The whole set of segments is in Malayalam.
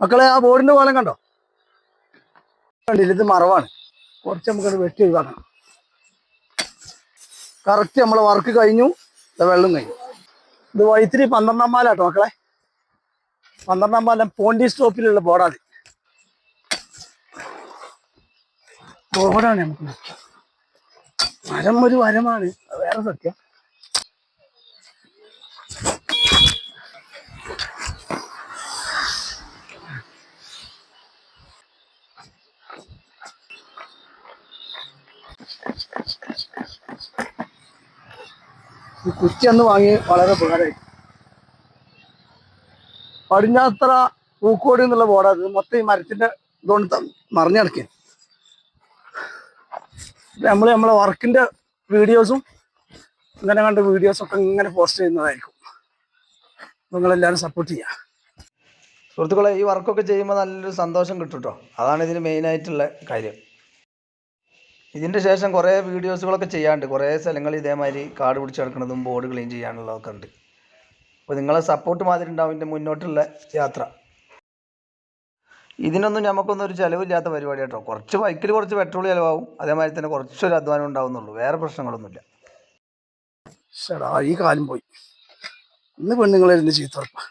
മക്കളെ ആ ബോർഡിന്റെ കോലം കണ്ടോ? കണ്ടില്ല, ഇത് മറവാണ്. കുറച്ച് നമുക്കത് വെട്ടി ഒഴിവാക്കണം. കറക്റ്റ് നമ്മളെ വർക്ക് കഴിഞ്ഞു, വെള്ളം കഴിഞ്ഞു. ഇത് വൈത്തിരി 12-ാം പാലാട്ടോ മക്കളെ. 12-ാം പാലം പോണ്ടി സ്റ്റോപ്പിലുള്ള ബോർഡാണ്. ബോർഡാണ് നമുക്ക്. മരം ഒരു മരമാണ്, വേറെ സത്യം. ഈ കുറ്റി അന്ന് വാങ്ങി വളരെ ഉപകാരമായി. പടിഞ്ഞാത്തറ പൂക്കോട് എന്നുള്ള ബോർഡാണ്. മൊത്തം ഈ മരത്തിന്റെ ഇതുകൊണ്ട് മറിഞ്ഞു കിടക്കുക. നമ്മളെ വർക്കിന്റെ വീഡിയോസും ഇങ്ങനെ കണ്ട വീഡിയോസൊക്കെ ഇങ്ങനെ പോസ്റ്റ് ചെയ്യുന്നതായിരിക്കും. നിങ്ങളെല്ലാവരും സപ്പോർട്ട് ചെയ്യുക സുഹൃത്തുക്കളെ. ഈ വർക്കൊക്കെ ചെയ്യുമ്പോൾ നല്ലൊരു സന്തോഷം കിട്ടും കേട്ടോ. അതാണ് ഇതിന് മെയിനായിട്ടുള്ള കാര്യം. ഇതിൻ്റെ ശേഷം കുറേ വീഡിയോസുകളൊക്കെ ചെയ്യാണ്ട്, കുറേ സ്ഥലങ്ങൾ ഇതേമാതിരി കാട് പിടിച്ച് കിടക്കുന്നതും ബോർഡ് ക്ലീൻ ചെയ്യാനുള്ളതൊക്കെ ഉണ്ട്. അപ്പോൾ നിങ്ങളെ സപ്പോർട്ട് മാതിരി ഉണ്ടാവും ഇതിൻ്റെ മുന്നോട്ടുള്ള യാത്ര. ഇതിനൊന്നും നമുക്കൊന്നും ഒരു ചിലവില്ലാത്ത പരിപാടി കേട്ടോ. കുറച്ച് ബൈക്കിൽ കുറച്ച് പെട്രോൾ ചിലവാകും, അതേമാതിരി തന്നെ കുറച്ചൊരു അധ്വാനം ഉണ്ടാവുന്നുള്ളൂ, വേറെ പ്രശ്നങ്ങളൊന്നുമില്ല. ശടാ, ഈ കാലം പോയി. ഇന്ന് പെണ്ണുങ്ങളെ ചീത്ത ഉറപ്പാ.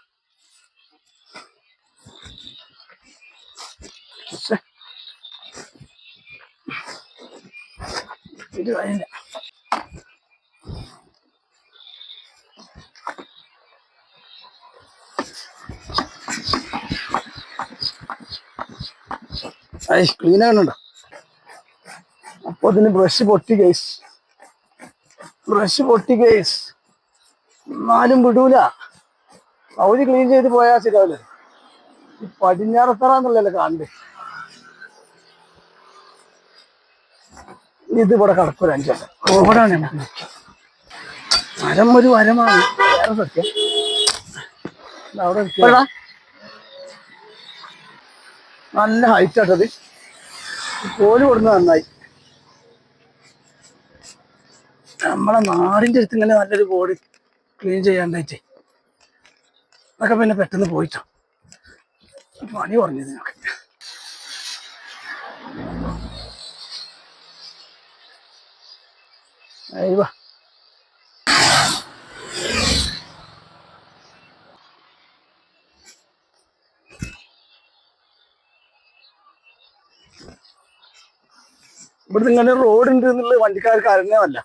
ഇത് കഴിഞ്ഞ ക്ലീൻ ആകുന്നുണ്ടോ? അപ്പൊ അതിന് ബ്രഷ് പൊട്ടി കേസ്. എന്നാലും വിടൂല. പകുതി ക്ലീൻ ചെയ്ത് പോയാൽ ശരിയാവില്ലേ? ഈ പടിഞ്ഞാറത്തറ എന്നുള്ളല്ലേ കാണണ്ടേ. ഇത് ഇവിടെ കിടക്കൂല. 5 വർഷം റോഡാണ് നമുക്ക്. മരം ഒരു മരമാണ്, വേറെ സത്യം. അവിടെ നല്ല ഹൈറ്റ് ആട്ടത്. കോല് കൊടുക്കുന്നത് നന്നായി. നമ്മളെ നാടിൻ്റെ അടുത്ത് ഇങ്ങനെ നല്ലൊരു ബോർഡ് ക്ലീൻ ചെയ്യാണ്ടായിട്ടേ അതൊക്കെ പിന്നെ പെട്ടെന്ന് പോയിട്ടോ. പണി കുറഞ്ഞത് ഞങ്ങൾക്ക്. അയ്യോ, ഇവിടുന്ന് ഇങ്ങനെ റോഡ് ഉണ്ട് എന്നുള്ളത് വണ്ടിക്കാർക്ക് അറിഞ്ഞതല്ല.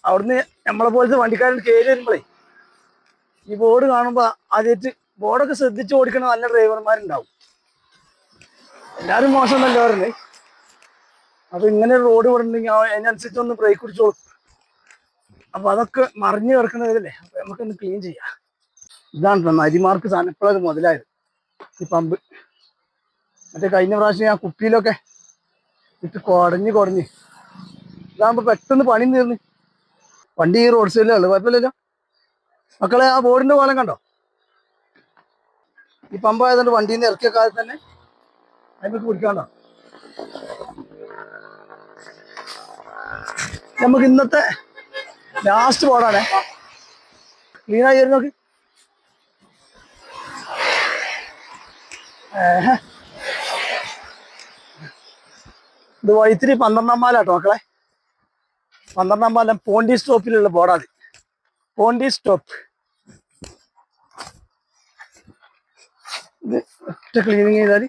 അവിടുന്ന് നമ്മളെ പോലത്തെ വണ്ടിക്കാരൻ കയറി വരുമ്പോഴേ ഈ ബോർഡ് കാണുമ്പോൾ ആദ്യമായിട്ട് ബോർഡൊക്കെ ശ്രദ്ധിച്ച് ഓടിക്കണ നല്ല ഡ്രൈവർമാരുണ്ടാവും. എല്ലാവരും മോശമൊന്നല്ല പറഞ്ഞത്. അപ്പൊ ഇങ്ങനെ റോഡ് വിടണമെങ്കിൽ അതിനനുസരിച്ച് ഒന്ന് ബ്രേക്ക് പിടിച്ചോളൂ. അപ്പൊ അതൊക്കെ മറിഞ്ഞു കിടക്കുന്നതല്ലേ, അപ്പൊ നമുക്കൊന്ന് ക്ലീൻ ചെയ്യാം. ഇതാണ് നരിമാർക്ക് സാധനം മുതലായത് ഈ പമ്പ്. മറ്റേ കഴിഞ്ഞ പ്രാവശ്യം ഞാൻ കുപ്പിയിലൊക്കെ ഇട്ട് കുടഞ്ഞ് ഇതാകുമ്പോ പെട്ടെന്ന് പണി തീർന്ന്. വണ്ടി ഈ റോഡ് സൈഡിലുള്ളു, കുഴപ്പമില്ലല്ലോ. മക്കളെ ആ ബോർഡിന്റെ കോലം കണ്ടോ? ഈ പമ്പായതുകൊണ്ട് വണ്ടിയിൽ നിന്ന് ഇറക്കിയ കാലത്ത് തന്നെ അതിനൊക്കെ പിടിക്കാണ്ടോ. നമുക്ക് ഇന്നത്തെ ലാസ്റ്റ് ബോർഡാണേ. ക്ലീനായി വരും നോക്കി. ഇത് വൈത്തിരി 12-ാം പാലാട്ടോ മക്കളെ. 12-ാം പാലം പോണ്ടി സ്റ്റോപ്പിലുള്ള ബോർഡാണ്. പോണ്ടി സ്റ്റോപ്പ്. ഇത് ഒറ്റ ക്ലീനിങ് ചെയ്താൽ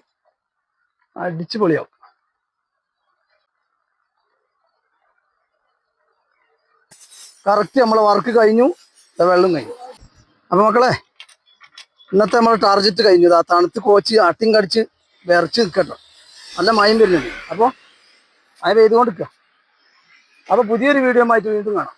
അടിച്ചു പൊളിയാവും. കറക്റ്റ് നമ്മളെ വർക്ക് കഴിഞ്ഞു, വെള്ളം കഴിഞ്ഞു. അപ്പൊ മക്കളെ, ഇന്നത്തെ നമ്മളെ ടാർഗറ്റ് കഴിഞ്ഞു. ആ തണുത്ത് കോച്ച് അട്ടിയും കടിച്ച് വിറച്ച് നിൽക്കട്ടോ. നല്ല മയം വരുന്നുണ്ട്. അപ്പോൾ അത് പെയ്തുകൊണ്ടിരിക്കുക. അപ്പോൾ പുതിയൊരു വീഡിയോ ആയിട്ട് വീണ്ടും കാണാം.